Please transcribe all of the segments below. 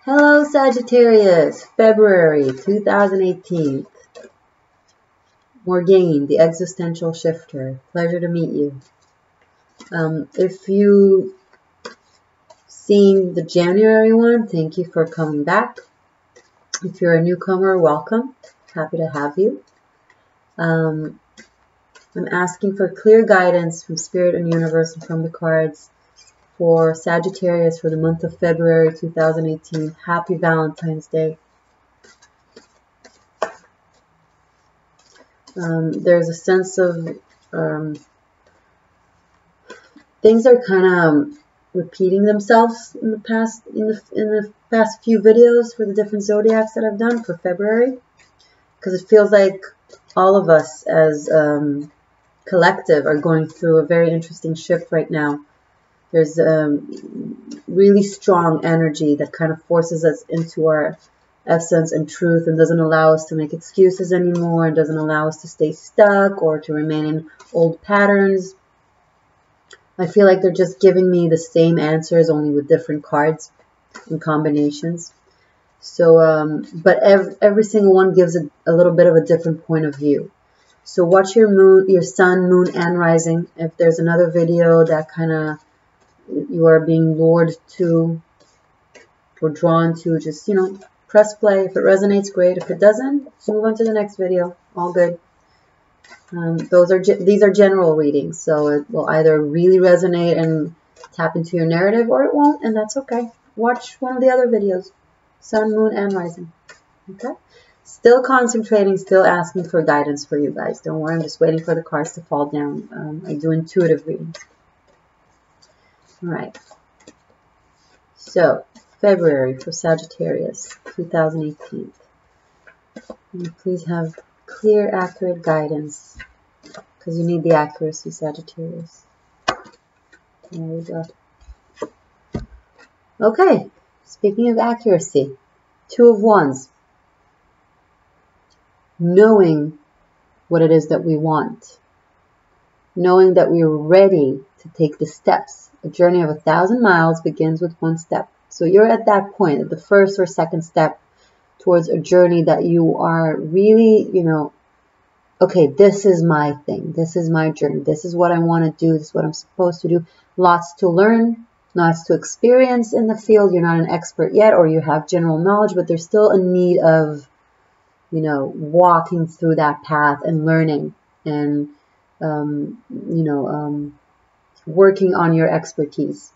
Hello Sagittarius, February 2018. Morgane, the existential shifter. Pleasure to meet you. If you seen the January one, thank you for coming back. If you're a newcomer, welcome. Happy to have you. I'm asking for clear guidance from Spirit and Universe and from the cards for Sagittarius for the month of February 2018. Happy Valentine's Day. There's a sense of things are kind of repeating themselves in the past few videos for the different zodiacs that I've done for February, because it feels like all of us as collective are going through a very interesting shift right now. There's really strong energy that kind of forces us into our essence and truth and doesn't allow us to make excuses anymore, and doesn't allow us to stay stuck or to remain in old patterns. I feel like they're just giving me the same answers, only with different cards and combinations. So, but every single one gives a little bit of a different point of view. So watch your moon, your sun, moon, and rising. If there's another video that kind of you are being lured to or drawn to, just, you know, press play. If it resonates, great. If it doesn't, move on to the next video. All good. These are general readings, so it will either really resonate and tap into your narrative, or it won't, and that's okay. Watch one of the other videos, sun, moon, and rising. Okay? Still concentrating, still asking for guidance for you guys. Don't worry, I'm just waiting for the cards to fall down. I do intuitive readings. All right. So, February for Sagittarius, 2018. And please have clear, accurate guidance, because you need the accuracy, Sagittarius. There we go. Okay, speaking of accuracy, Two of Wands. Knowing what it is that we want. Knowing that we're ready to take the steps. A journey of 1,000 miles begins with one step. So you're at that point, at the first or second step towards a journey that you are really, you know, okay, this is my thing. This is my journey. This is what I want to do. This is what I'm supposed to do. Lots to learn, lots to experience in the field. You're not an expert yet, or you have general knowledge, but there's still a need of, you know, walking through that path and learning and, working on your expertise,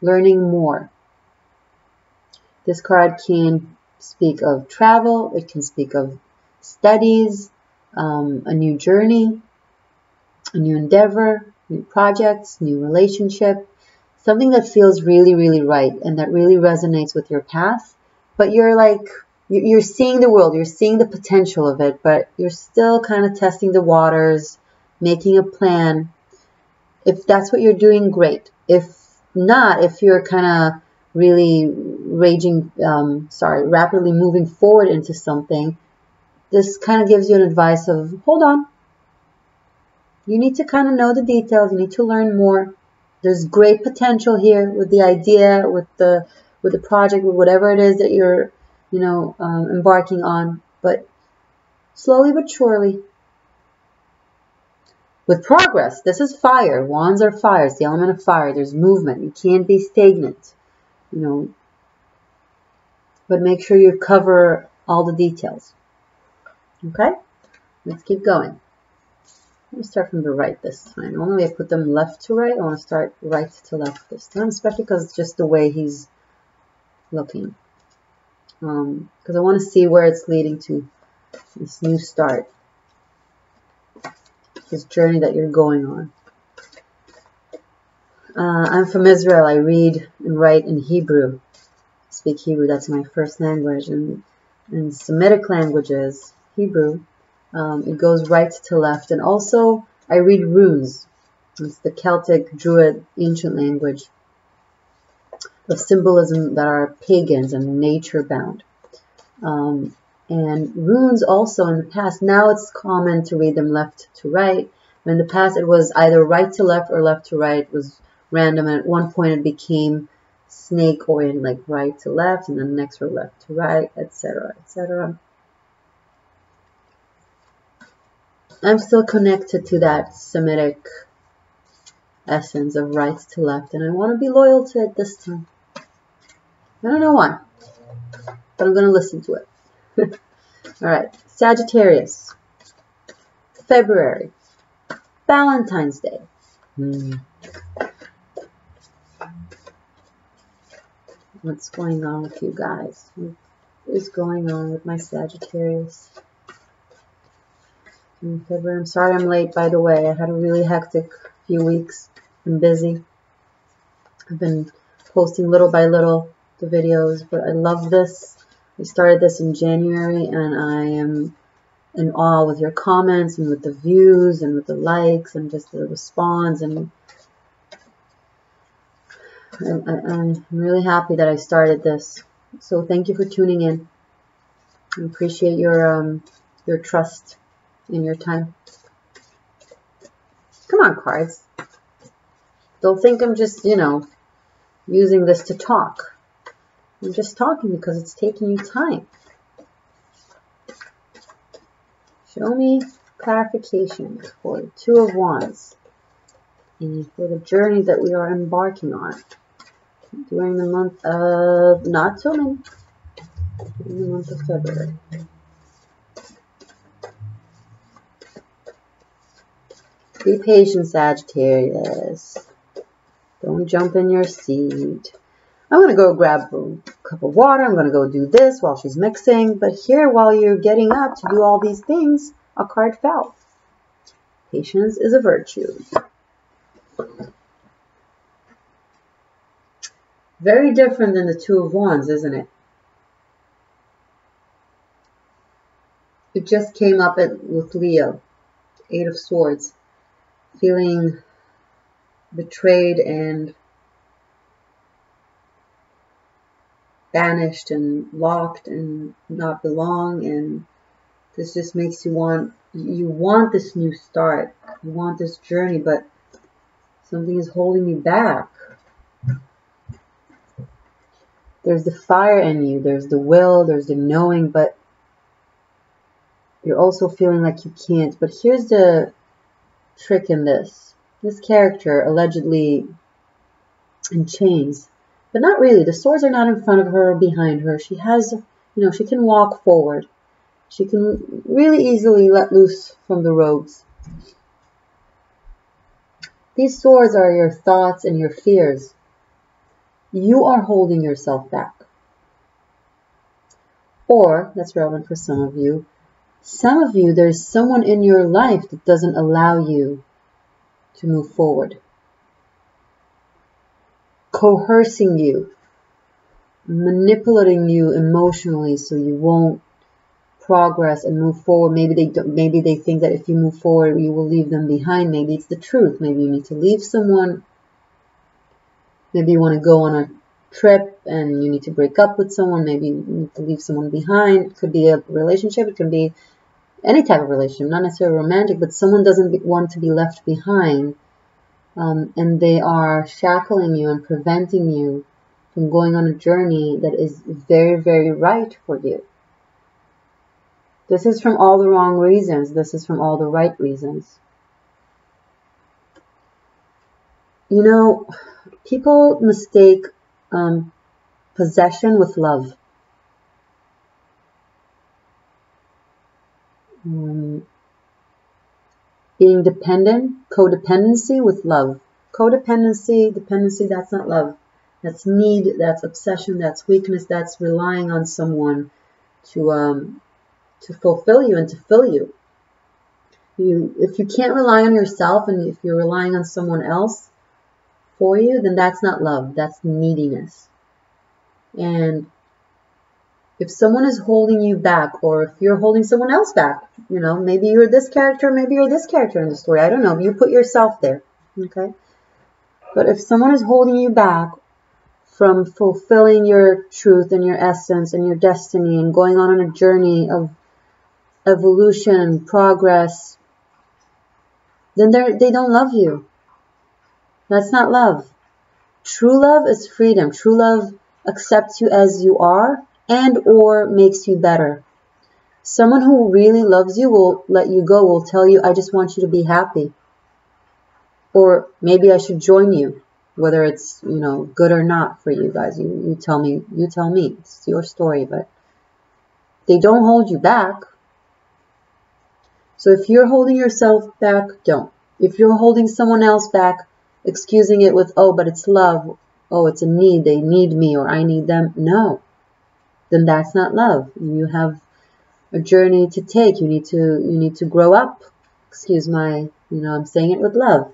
learning more. This card can speak of travel. It can speak of studies, a new journey, a new endeavor, new projects, new relationship, something that feels really, really right and that really resonates with your path. But you're like, you're seeing the world, you're seeing the potential of it, but you're still kind of testing the waters, making a plan. If that's what you're doing, great. If not, if you're kind of really rapidly moving forward into something, this kind of gives you an advice of, hold on. You need to kind of know the details. You need to learn more. There's great potential here with the idea, with the project, with whatever it is that you're, you know, embarking on. But slowly but surely, with progress. This is fire. Wands are fire. It's the element of fire. There's movement. You can't be stagnant, you know. But make sure you cover all the details. Okay? Let's keep going. Let me start from the right this time. Normally I put them left to right. I want to start right to left this time, especially because it's just the way he's looking. Because I want to see where it's leading to, this new start. This journey that you're going on. I'm from Israel. I read and write in Hebrew. I speak Hebrew. That's my first language. And in Semitic languages, Hebrew, it goes right to left. And also, I read runes. It's the Celtic, Druid, ancient language of symbolism that are pagans and nature-bound. And runes also in the past, now it's common to read them left to right. In the past, it was either right to left or left to right. It was random, and at one point it became snake or in like right to left, and then the next row left to right, etc., etc. I'm still connected to that Semitic essence of right to left, and I want to be loyal to it this time. I don't know why, but I'm going to listen to it. Alright, Sagittarius, February, Valentine's Day. What's going on with you guys? What is going on with my Sagittarius in February? I'm sorry I'm late, by the way. I had a really hectic few weeks. I'm busy. I've been posting little by little the videos, but I love this. I started this in January, and I am in awe with your comments and with the views and with the likes and just the response, and I'm really happy that I started this. So thank you for tuning in. I appreciate your trust and your time. Come on, cards. Don't think I'm just, you know, using this to talk. I'm just talking because it's taking you time. Show me clarification for the Two of Wands and for the journey that we are embarking on during the month of, not so many, during the month of February. Be patient, Sagittarius. Don't jump in your seat. I'm going to go grab a cup of water. I'm going to go do this while she's mixing. But here, while you're getting up to do all these things, a card fell. Patience is a virtue. Very different than the Two of Wands, isn't it? It just came up with Leo. Eight of Swords. Feeling betrayed and banished and locked and not belong, and this just makes you want this new start, you want this journey, but something is holding you back. There's the fire in you, there's the will, there's the knowing, but you're also feeling like you can't. But here's the trick in this character, allegedly in chains, but not really. The swords are not in front of her or behind her. She has, you know, she can walk forward. She can really easily let loose from the ropes. These swords are your thoughts and your fears. You are holding yourself back. Or, that's relevant for some of you, there's someone in your life that doesn't allow you to move forward. Coercing you, manipulating you emotionally so you won't progress and move forward. Maybe they think that if you move forward, you will leave them behind. Maybe it's the truth. Maybe you need to leave someone. Maybe you want to go on a trip and you need to break up with someone. Maybe you need to leave someone behind. It could be a relationship. It can be any type of relationship, not necessarily romantic, but someone doesn't want to be left behind. And they are shackling you and preventing you from going on a journey that is very, very right for you. This is from all the wrong reasons. This is from all the right reasons. You know, people mistake possession with love. Being dependent, codependency with love. Codependency, dependency, that's not love. That's need, that's obsession, that's weakness, that's relying on someone to fulfill you and to fill you. If you can't rely on yourself and if you're relying on someone else for you, then that's not love, that's neediness. And if someone is holding you back, or if you're holding someone else back, you know, maybe you're this character, maybe you're this character in the story. I don't know. You put yourself there, okay? But if someone is holding you back from fulfilling your truth and your essence and your destiny and going on a journey of evolution, progress, then they don't love you. That's not love. True love is freedom. True love accepts you as you are and or makes you better. Someone who really loves you will let you go, will tell you, I just want you to be happy. Or maybe I should join you, whether it's, you know, good or not for you guys. You tell me, it's your story, but they don't hold you back. So if you're holding yourself back, don't. If you're holding someone else back, excusing it with, oh, but it's love, oh, it's a need, they need me or I need them, no, then that's not love. You have a journey to take. You need to grow up. Excuse my, I'm saying it with love.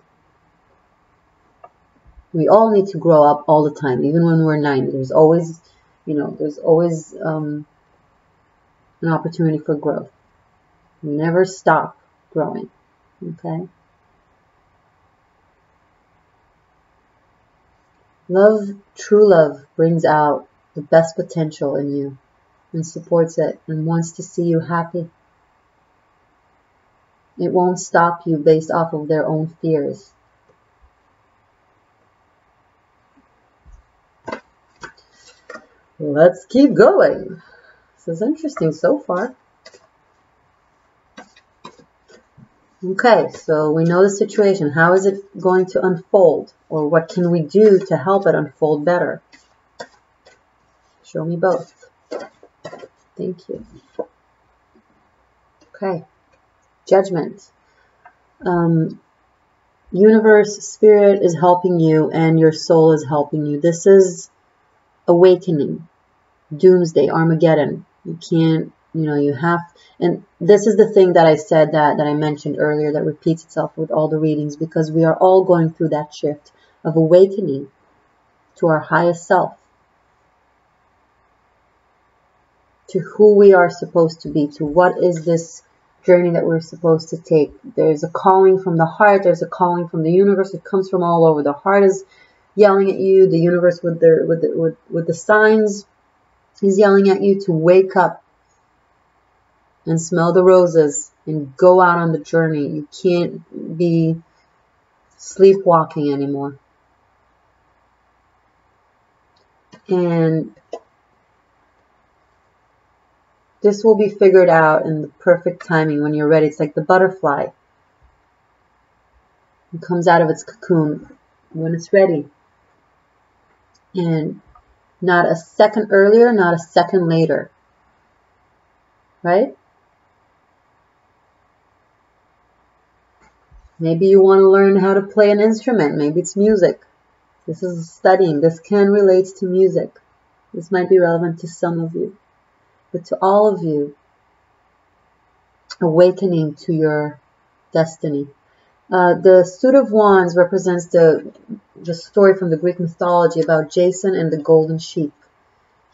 We all need to grow up all the time, even when we're 90. There's always, an opportunity for growth. You never stop growing, okay? Love, true love, brings out the best potential in you and supports it and wants to see you happy. It won't stop you based off of their own fears. Let's keep going. This is interesting so far. Okay, so we know the situation. How is it going to unfold? Or what can we do to help it unfold better? Show me both. Thank you. Okay. Judgment. Universe, spirit is helping you and your soul is helping you. This is awakening. Doomsday, Armageddon. You can't, you have, and this is the thing that I said that I mentioned earlier that repeats itself with all the readings, because we are all going through that shift of awakening to our highest self, to who we are supposed to be, to what is this journey that we're supposed to take. There's a calling from the heart, there's a calling from the universe. It comes from all over. The heart is yelling at you, the universe with the signs is yelling at you to wake up and smell the roses and go out on the journey. You can't be sleepwalking anymore. And this will be figured out in the perfect timing when you're ready. It's like the butterfly. It comes out of its cocoon when it's ready. And not a second earlier, not a second later. Right? Maybe you want to learn how to play an instrument. Maybe it's music. This is studying. This can relate to music. This might be relevant to some of you. But to all of you, awakening to your destiny. The Suit of Wands represents the story from the Greek mythology about Jason and the golden sheep.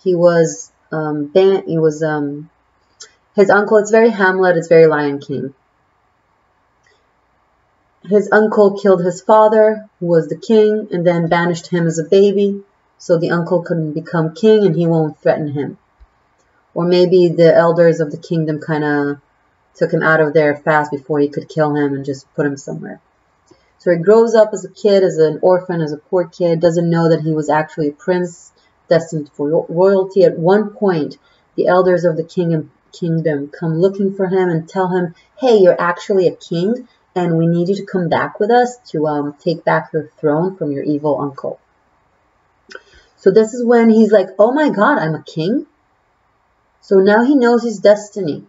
He was his uncle. It's very Hamlet. It's very Lion King. His uncle killed his father, who was the king, and then banished him as a baby, so the uncle couldn't become king and he won't threaten him. Or maybe the elders of the kingdom kind of took him out of there fast before he could kill him and just put him somewhere. So he grows up as a kid, as an orphan, as a poor kid, doesn't know that he was actually a prince destined for royalty. At one point, the elders of the kingdom come looking for him and tell him, hey, you're actually a king, and we need you to come back with us to take back your throne from your evil uncle. So this is when he's like, oh my God, I'm a king? So now he knows his destiny.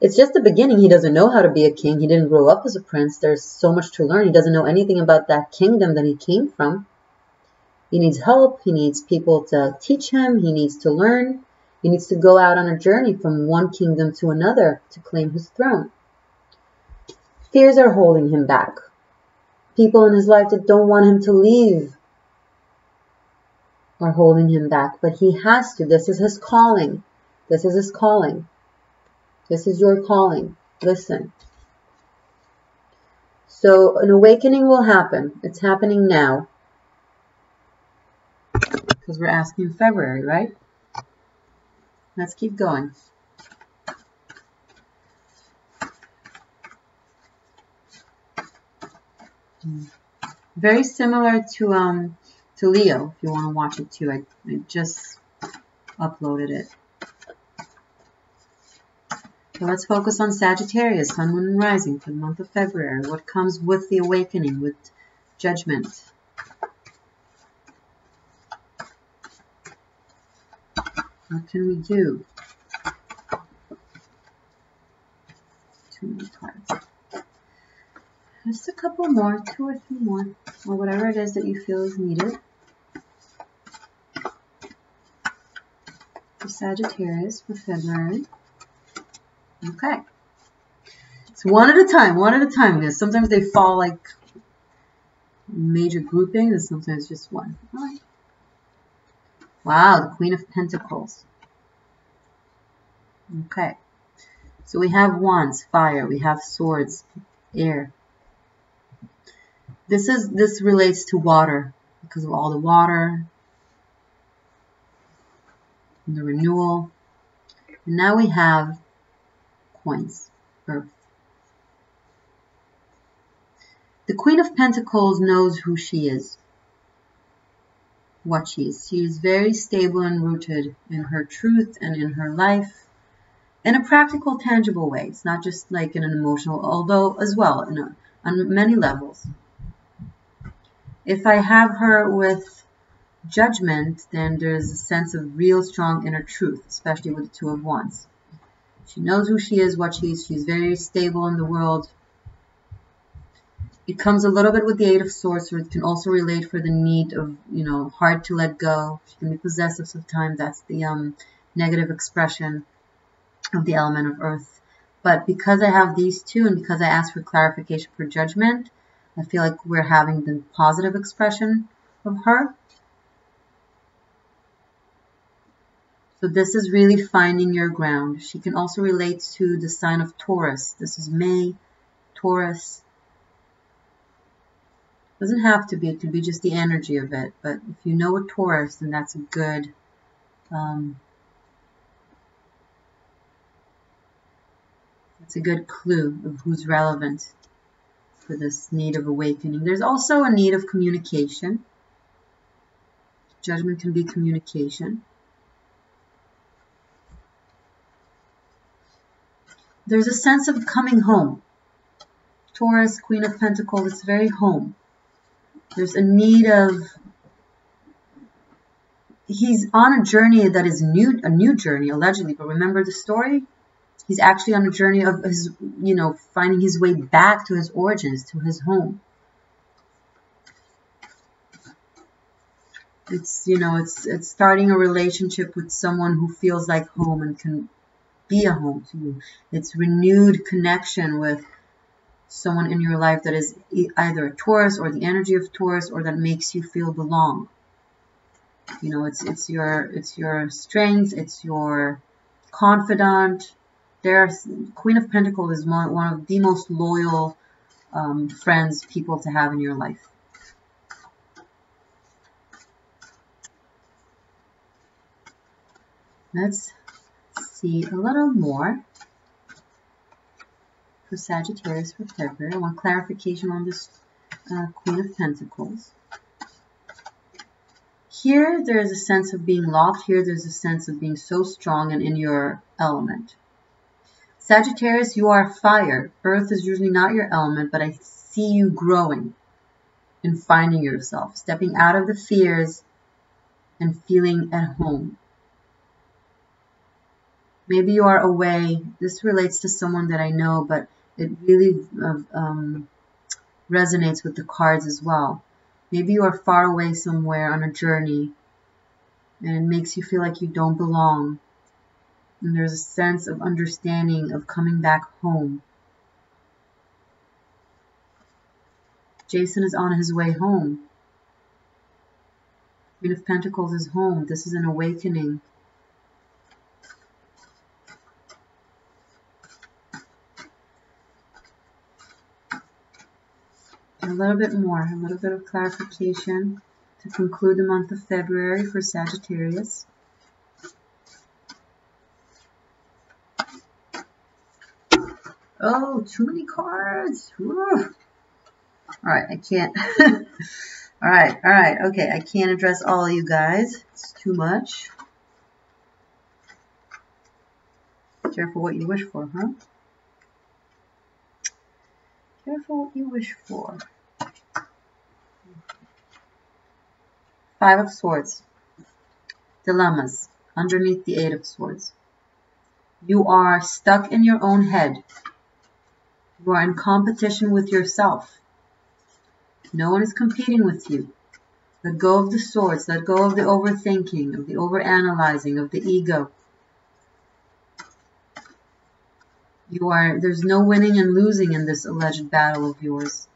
It's just the beginning. He doesn't know how to be a king. He didn't grow up as a prince. There's so much to learn. He doesn't know anything about that kingdom that he came from. He needs help. He needs people to teach him. He needs to learn. He needs to go out on a journey from one kingdom to another to claim his throne. Fears are holding him back. People in his life that don't want him to leave are holding him back. But he has to. This is his calling. This is his calling. This is your calling. Listen. So an awakening will happen. It's happening now. Because we're asking February, right? Let's keep going. Very similar to Leo, if you want to watch it too. I just uploaded it. So let's focus on Sagittarius, Sun, Moon, and Rising for the month of February. What comes with the awakening, with judgment? What can we do? Too many cards. Just a couple more, 2 or 3 more, or whatever it is that you feel is needed. For Sagittarius for February. Okay. So one at a time, because sometimes they fall like major groupings, and sometimes just one. All right. Wow, the Queen of Pentacles. Okay. So we have wands, fire, we have swords, air. This relates to water, because of all the water and the renewal. And now we have coins, earth. The Queen of Pentacles knows who she is, what she is. She is very stable and rooted in her truth and in her life in a practical, tangible way. It's not just like in an emotional, although as well, on many levels. If I have her with judgment, then there's a sense of real strong inner truth, especially with the 2 of Wands. She knows who she is, what she is. She's very stable in the world. It comes a little bit with the 8 of Swords, so it can also relate for the need of, hard to let go. She can be possessive sometimes. That's the negative expression of the element of earth. But because I have these 2, and because I asked for clarification for judgment, I feel like we're having the positive expression of her. So this is really finding your ground. She can also relate to the sign of Taurus. This is May, Taurus. Doesn't have to be. It could be just the energy of it. But if you know a Taurus, then that's a good clue of who's relevant for this need of awakening. There's also a need of communication. Judgment can be communication. There's a sense of coming home. Taurus, Queen of Pentacles, it's very home. There's a need of, he's on a journey that is a new journey, allegedly, but remember the story? He's actually on a journey of his, finding his way back to his origins, to his home. It's, it's starting a relationship with someone who feels like home and can be a home to you. It's renewed connection with someone in your life that is either a Taurus or the energy of Taurus, or that makes you feel belong. It's your strength, it's your confidant. Queen of Pentacles is one of the most loyal friends, people to have in your life. Let's see a little more for Sagittarius for February. I want clarification on this Queen of Pentacles. Here, there's a sense of being locked. Here, there's a sense of being so strong and in your element. Sagittarius, you are fire. Earth is usually not your element, but I see you growing and finding yourself, stepping out of the fears and feeling at home. Maybe you are away. This relates to someone that I know, but it really resonates with the cards as well. Maybe you are far away somewhere on a journey, and it makes you feel like you don't belong. And there's a sense of understanding of coming back home. Jason is on his way home. Queen of Pentacles is home. This is an awakening. A little bit more, a little bit of clarification to conclude the month of February for Sagittarius. Oh, too many cards. Ugh. All right, I can't. All right, okay, I can't address all of you guys. It's too much. Careful what you wish for, huh? Careful what you wish for. 5 of Swords. Dilemmas. Underneath the 8 of Swords. You are stuck in your own head. You are in competition with yourself. No one is competing with you. Let go of the swords. Let go of the overthinking, of the overanalyzing, of the ego. There's no winning and losing in this alleged battle of yours.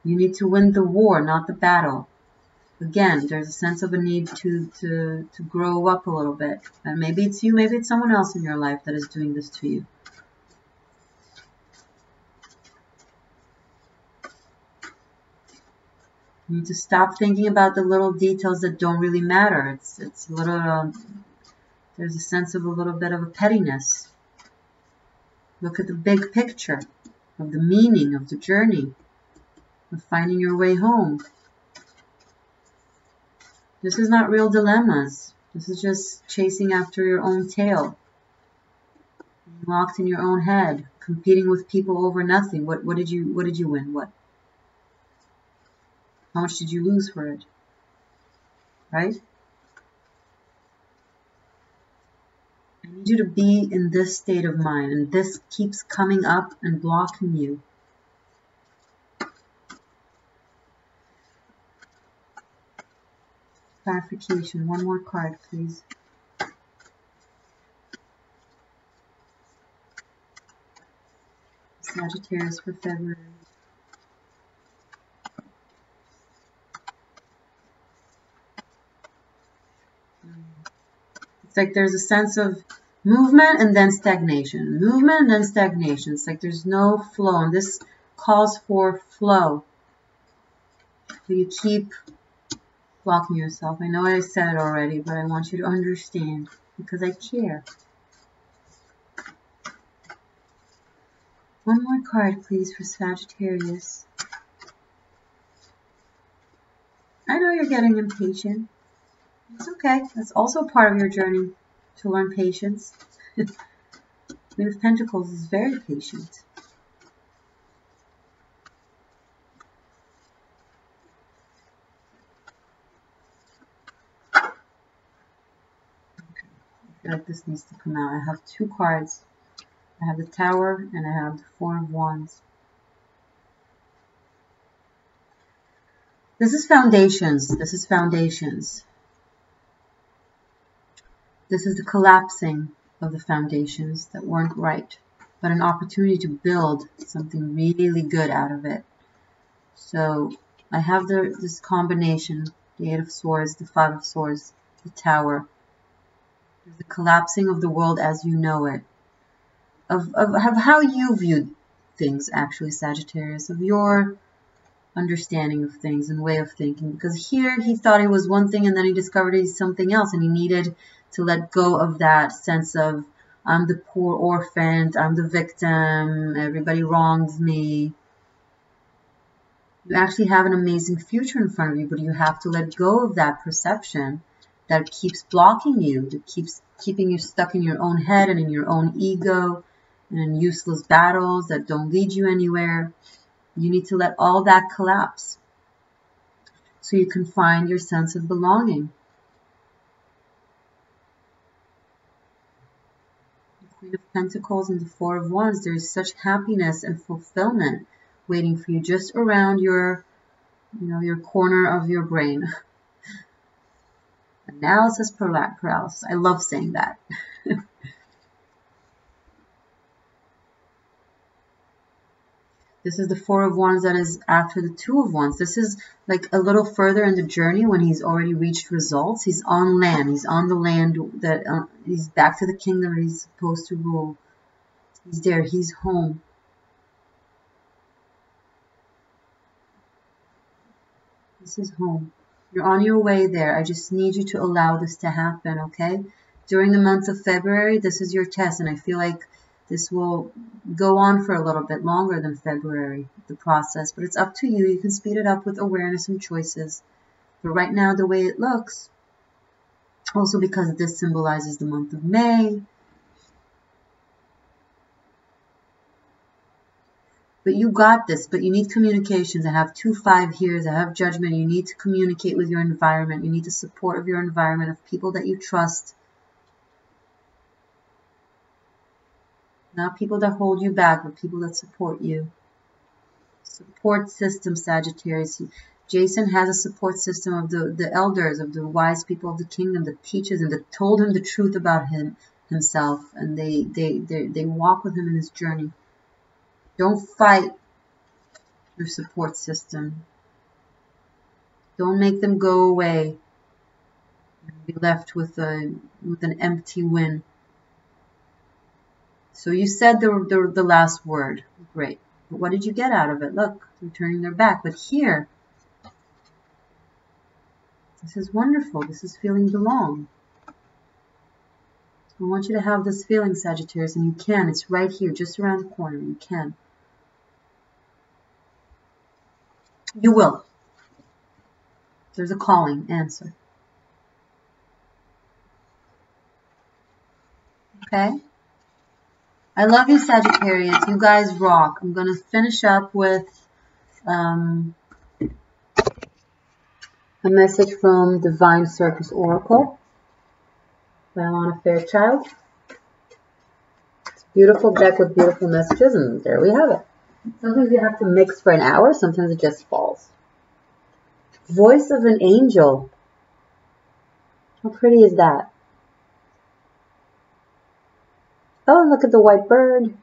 You need to win the war, not the battle. Again, there's a sense of a need to grow up a little bit. And maybe it's you, maybe it's someone else in your life that is doing this to you. You need to stop thinking about the little details that don't really matter. It's a little, there's a sense of a little bit of a pettiness. Look at the big picture of the meaning of the journey, of finding your way home. This is not real dilemmas. This is just chasing after your own tail. Locked in your own head, competing with people over nothing. What did you win? What? How much did you lose for it? Right? I need you to be in this state of mind, and this keeps coming up and blocking you. Clarification. One more card, please. Sagittarius for February. It's like there's a sense of movement and then stagnation. Movement and then stagnation. It's like there's no flow, and this calls for flow. So you keep blocking yourself. I know I said it already, but I want you to understand because I care. One more card, please, for Sagittarius. I know you're getting impatient. It's okay. That's also part of your journey to learn patience. Queen of Pentacles is very patient. Okay. I feel like this needs to come out. I have 2 cards. I have the Tower and I have the 4 of Wands. This is foundations. This is foundations. This is the collapsing of the foundations that weren't right, but an opportunity to build something really good out of it. So I have this combination, the 8 of Swords, the 5 of Swords, the Tower. There's the collapsing of the world as you know it. Of how you view things, actually, Sagittarius, of your understanding of things and way of thinking. Because here he thought he was one thing and then he discovered he's something else, and he needed to let go of that sense of I'm the poor orphan, I'm the victim, everybody wrongs me. You actually have an amazing future in front of you, but you have to let go of that perception that keeps blocking you, that keeps keeping you stuck in your own head and in your own ego and in useless battles that don't lead you anywhere. You need to let all that collapse so you can find your sense of belonging. The Queen of Pentacles and the 4 of Wands, there is such happiness and fulfillment waiting for you just around your, your corner of your brain. Analysis paralysis. I love saying that. This is the 4 of Wands that is after the 2 of Wands. This is like a little further in the journey when he's already reached results. He's on land. He's on the land that he's back to the kingdom that he's supposed to rule. He's there. He's home. This is home. You're on your way there. I just need you to allow this to happen, okay? During the month of February, this is your test, and I feel like This will go on for a little bit longer than February, the process, but it's up to you. You can speed it up with awareness and choices. But right now, the way it looks, also because this symbolizes the month of May, but you got this. But you need communications. I have 2-5 here. I have judgment. You need to communicate with your environment. You need the support of your environment, of people that you trust. Not people that hold you back, but people that support you. Support system, Sagittarius. Jason has a support system of the elders, of the wise people of the kingdom that teaches him, that told him the truth about himself. And they walk with him in his journey. Don't fight your support system. Don't make them go away and be left with an empty win. So you said the last word. Great. But what did you get out of it? Look, they're turning their back. But here, this is wonderful. This is feeling belong. I want you to have this feeling, Sagittarius, and you can. It's right here, just around the corner. You can. You will. There's a calling. Answer. Okay? I love you, Sagittarius. You guys rock. I'm going to finish up with a message from Divine Circus Oracle by Alana Fairchild. It's a beautiful deck with beautiful messages, and there we have it. Sometimes you have to mix for an hour. Sometimes it just falls. Voice of an angel. How pretty is that? Oh, look at the white bird.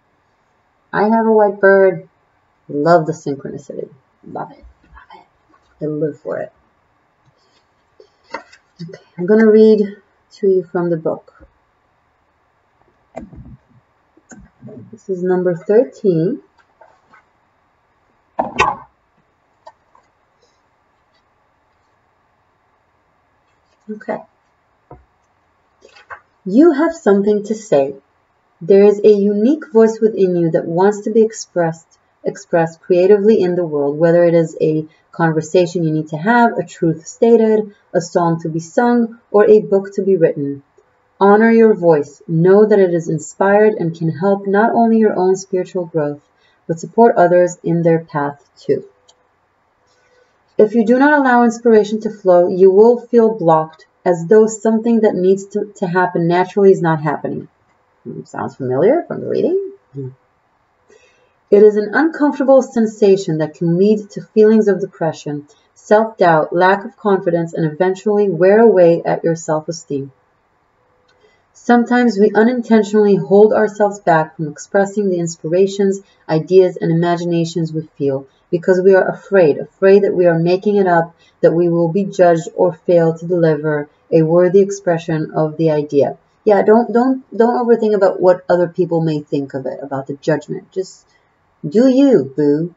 I have a white bird. Love the synchronicity. Love it. Love it. I live for it. Okay, I'm going to read to you from the book. This is number 13. Okay. You have something to say. There is a unique voice within you that wants to be expressed creatively in the world, whether it is a conversation you need to have, a truth stated, a song to be sung, or a book to be written. Honor your voice. Know that it is inspired and can help not only your own spiritual growth, but support others in their path too. If you do not allow inspiration to flow, you will feel blocked, as though something that needs to happen naturally is not happening. Sounds familiar from the reading? It is an uncomfortable sensation that can lead to feelings of depression, self-doubt, lack of confidence, and eventually wear away at your self-esteem. Sometimes we unintentionally hold ourselves back from expressing the inspirations, ideas, and imaginations we feel because we are afraid that we are making it up, that we will be judged or fail to deliver a worthy expression of the idea. Yeah, don't overthink about what other people may think of it, about the judgment. Just do you, boo.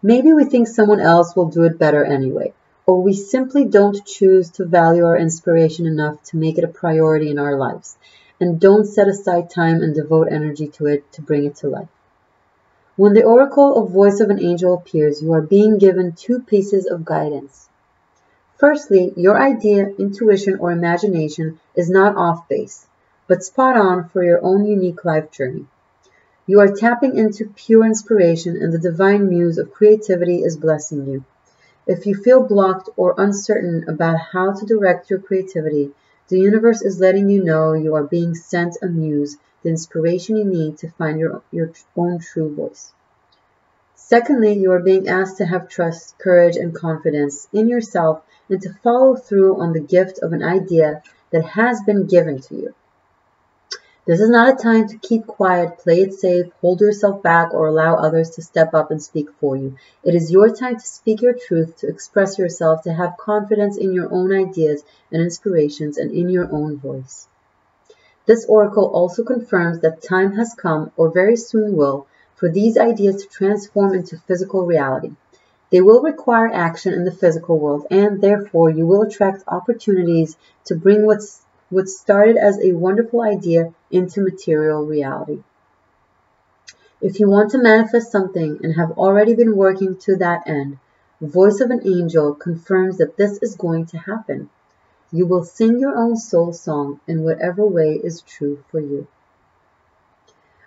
Maybe we think someone else will do it better anyway, or we simply don't choose to value our inspiration enough to make it a priority in our lives, and don't set aside time and devote energy to it to bring it to life. When the oracle of voice of an angel appears, you are being given two pieces of guidance. Firstly, your idea, intuition, or imagination is not off base, but spot on for your own unique life journey. You are tapping into pure inspiration, and the divine muse of creativity is blessing you. If you feel blocked or uncertain about how to direct your creativity, the universe is letting you know you are being sent a muse, the inspiration you need to find your own true voice. Secondly, you are being asked to have trust, courage, and confidence in yourself and to follow through on the gift of an idea that has been given to you. This is not a time to keep quiet, play it safe, hold yourself back, or allow others to step up and speak for you. It is your time to speak your truth, to express yourself, to have confidence in your own ideas and inspirations and in your own voice. This oracle also confirms that time has come, or very soon will, for these ideas to transform into physical reality. They will require action in the physical world, and therefore you will attract opportunities to bring what's what started as a wonderful idea into material reality. If you want to manifest something and have already been working to that end, the voice of an angel confirms that this is going to happen. You will sing your own soul song in whatever way is true for you.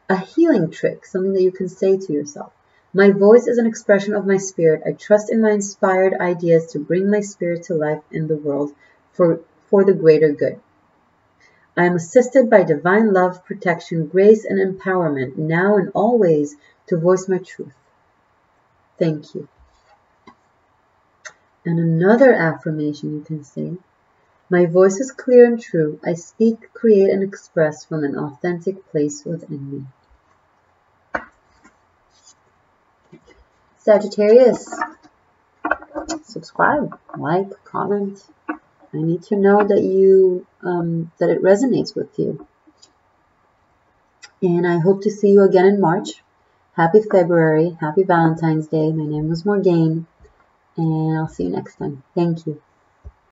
A healing trick, something that you can say to yourself. My voice is an expression of my spirit. I trust in my inspired ideas to bring my spirit to life in the world for the greater good. I am assisted by divine love, protection, grace, and empowerment now and always to voice my truth. Thank you. And another affirmation you can say. My voice is clear and true. I speak, create, and express from an authentic place within me. Sagittarius, subscribe, like, comment. I need to know that that it resonates with you. And I hope to see you again in March. Happy February. Happy Valentine's Day. My name was Morgane. And I'll see you next time. Thank you.